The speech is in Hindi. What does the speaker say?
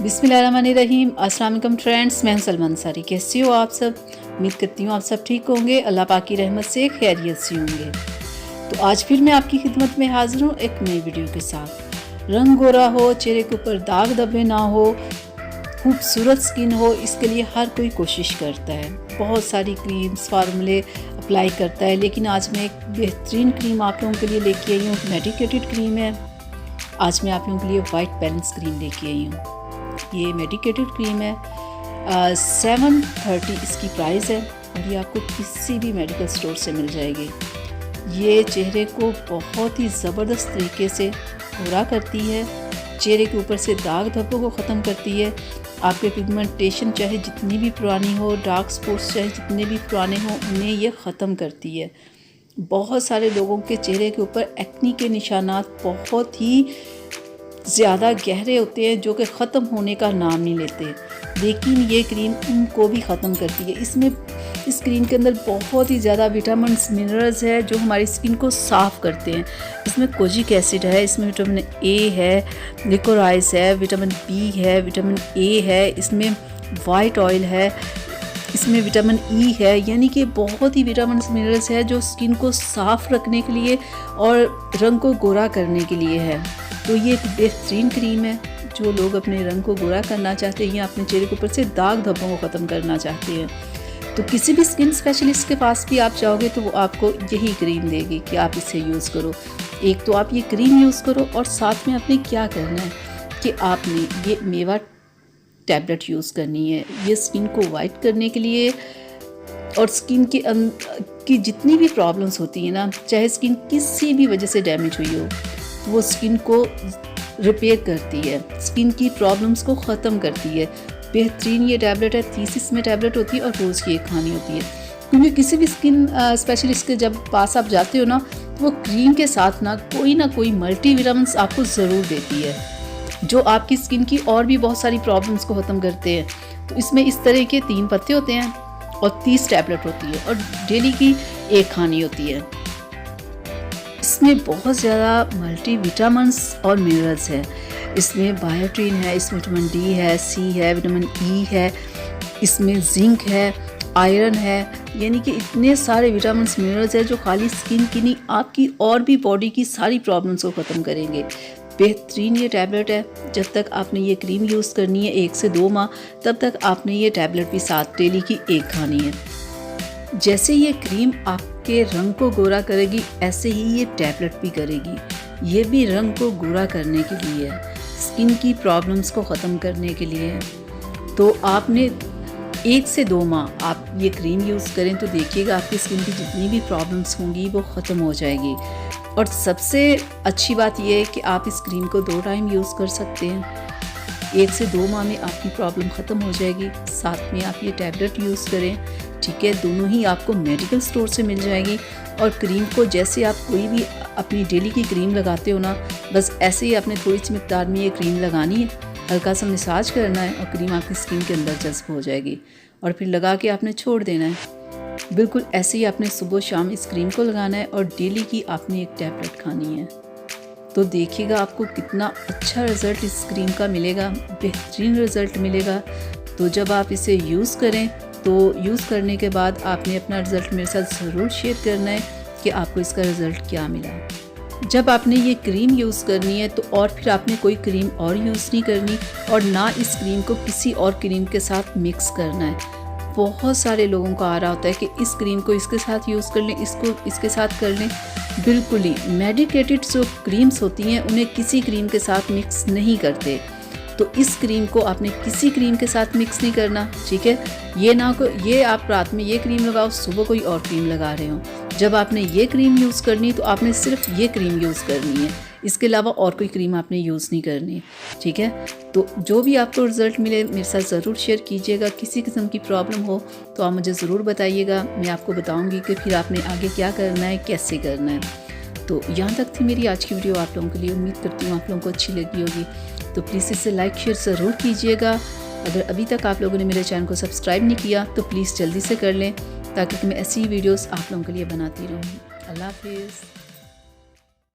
बिस्मिल्लाहिर्रहमानिर्रहीम। अस्सलाम वालेकुम फ्रेंड्स, मैं हूं सलमान अंसारी। कैसे हो आप सब? उम्मीद करती हूँ आप सब ठीक होंगे, अल्लाह पाक की रहमत से खैरियत से होंगे। तो आज फिर मैं आपकी खिदमत में हाजिर हूँ एक नई वीडियो के साथ। रंग गोरा हो, चेहरे के ऊपर दाग धब्बे ना हो, खूबसूरत स्किन हो, इसके लिए हर कोई कोशिश करता है। बहुत सारी क्रीम्स फार्मूले अप्लाई करता है, लेकिन आज मैं एक बेहतरीन क्रीम आप लोगों के लिए लेके आई हूँ। मेडिकेटेड क्रीम है। आज मैं आप लोगों के लिए वाइट बैलेंस क्रीम लेके आई हूँ। ये मेडिकेटेड क्रीम है। 730 इसकी प्राइस है और ये आपको किसी भी मेडिकल स्टोर से मिल जाएगी। ये चेहरे को बहुत ही ज़बरदस्त तरीके से गोरा करती है, चेहरे के ऊपर से दाग धब्बों को ख़त्म करती है। आपके पिगमेंटेशन चाहे जितनी भी पुरानी हो, डार्क स्पॉट्स चाहे जितने भी पुराने हों, उन्हें ये ख़त्म करती है। बहुत सारे लोगों के चेहरे के ऊपर एक्नी के निशानात बहुत ही ज़्यादा गहरे होते हैं जो कि ख़त्म होने का नाम नहीं लेते, लेकिन ये क्रीम उनको भी ख़त्म करती है। इस क्रीम के अंदर बहुत ही ज़्यादा विटामिन्स मिनरल्स है जो हमारी स्किन को साफ़ करते हैं। इसमें कोजिक एसिड है, इसमें विटामिन ए है, लिकोराइस है, विटामिन बी है, विटामिन ए है, इसमें वाइट ऑयल है, इसमें विटामिन ई है। यानी कि बहुत ही विटामिन्स मिनरल्स है जो स्किन को साफ़ रखने के लिए और रंग को गोरा करने के लिए है। तो ये एक बेहतरीन क्रीम है। जो लोग अपने रंग को गोरा करना चाहते हैं या अपने चेहरे के ऊपर से दाग धब्बों को ख़त्म करना चाहते हैं, तो किसी भी स्किन स्पेशलिस्ट के पास भी आप जाओगे तो वो आपको यही क्रीम देगी कि आप इसे यूज़ करो। एक तो आप ये क्रीम यूज़ करो और साथ में आपने क्या करना है कि आपने ये मेवा टैबलेट यूज़ करनी है। ये स्किन को वाइट करने के लिए और स्किन की जितनी भी प्रॉब्लम्स होती हैं ना, चाहे स्किन किसी भी वजह से डैमेज हुई हो, वो स्किन को रिपेयर करती है, स्किन की प्रॉब्लम्स को ख़त्म करती है। बेहतरीन ये टैबलेट है। 30 इसमें टैबलेट होती है और रोज़ की एक खानी होती है। क्योंकि किसी भी स्किन स्पेशलिस्ट के जब पास आप जाते हो ना, तो वो क्रीम के साथ ना कोई मल्टी विटामिन्स आपको ज़रूर देती है जो आपकी स्किन की और भी बहुत सारी प्रॉब्लम्स को ख़त्म करते हैं। तो इसमें इस तरह के 3 पत्ते होते हैं और 30 टैबलेट होती है और डेली की एक खानी होती है। इसमें बहुत ज़्यादा मल्टी विटामिन्स और मिनरल्स है। इसमें बायोटीन है, इसमें विटामिन डी है, सी है, विटामिन ई है, इसमें जिंक है, आयरन है। यानी कि इतने सारे विटामिन्स मिनरल्स है जो खाली स्किन की नहीं, आपकी और भी बॉडी की सारी प्रॉब्लम्स को ख़त्म करेंगे। बेहतरीन ये टैबलेट है। जब तक आपने ये क्रीम यूज़ करनी है 1 से 2 माह, तब तक आपने ये टैबलेट भी साथ डेली की एक खानी है। जैसे ये क्रीम आपके रंग को गोरा करेगी, ऐसे ही ये टैबलेट भी करेगी। ये भी रंग को गोरा करने के लिए है, स्किन की प्रॉब्लम्स को ख़त्म करने के लिए है। तो आपने 1 से 2 माह आप ये क्रीम यूज़ करें तो देखिएगा आपकी स्किन की जितनी भी प्रॉब्लम्स होंगी वो ख़त्म हो जाएगी। और सबसे अच्छी बात यह है कि आप इस क्रीम को 2 टाइम यूज़ कर सकते हैं। 1 से 2 माह में आपकी प्रॉब्लम ख़त्म हो जाएगी। साथ में आप ये टैबलेट यूज़ करें, ठीक है। दोनों ही आपको मेडिकल स्टोर से मिल जाएगी। और क्रीम को जैसे आप कोई भी अपनी डेली की क्रीम लगाते हो ना, बस ऐसे ही आपने थोड़ी सी मिकदार में ये क्रीम लगानी है, हल्का सा मसाज करना है और क्रीम आपकी स्किन के अंदर जज्ब हो जाएगी और फिर लगा के आपने छोड़ देना है। बिल्कुल ऐसे ही आपने सुबह शाम इस क्रीम को लगाना है और डेली की आपने एक टैबलेट खानी है। तो देखिएगा आपको कितना अच्छा रिज़ल्ट इस क्रीम का मिलेगा, बेहतरीन रिज़ल्ट मिलेगा। तो जब आप इसे यूज़ करें तो यूज़ करने के बाद आपने अपना रिज़ल्ट मेरे साथ ज़रूर शेयर करना है कि आपको इसका रिज़ल्ट क्या मिला। जब आपने ये क्रीम यूज़ करनी है तो और फिर आपने कोई क्रीम और यूज़ नहीं करनी और ना इस क्रीम को किसी और क्रीम के साथ मिक्स करना है। बहुत सारे लोगों का आ रहा होता है कि इस क्रीम को इसके साथ यूज़ कर लें, इसको इसके साथ कर लें। बिल्कुल ही मेडिकेटेड जो क्रीम्स होती हैं उन्हें किसी क्रीम के साथ मिक्स नहीं करते। तो इस क्रीम को आपने किसी क्रीम के साथ मिक्स नहीं करना, ठीक है। ये ना को ये आप रात में ये क्रीम लगाओ, सुबह कोई और क्रीम लगा रहे हो। जब आपने ये क्रीम यूज़ करनी तो आपने सिर्फ ये क्रीम यूज़ करनी है, इसके अलावा और कोई क्रीम आपने यूज़ नहीं करनी, ठीक है। तो जो भी आपको रिज़ल्ट मिले मेरे साथ ज़रूर शेयर कीजिएगा। किसी किस्म की प्रॉब्लम हो तो आप मुझे ज़रूर बताइएगा, मैं आपको बताऊँगी कि फिर आपने आगे क्या करना है, कैसे करना है। तो यहाँ तक थी मेरी आज की वीडियो आप लोगों के लिए। उम्मीद करती हूँ आप लोगों को अच्छी लगी होगी। तो प्लीज़ इसे लाइक शेयर ज़रूर कीजिएगा। अगर अभी तक आप लोगों ने मेरे चैनल को सब्सक्राइब नहीं किया तो प्लीज़ जल्दी से कर लें, ताकि मैं ऐसी वीडियोस आप लोगों के लिए बनाती रहूँ। अल्लाह हाफिज़।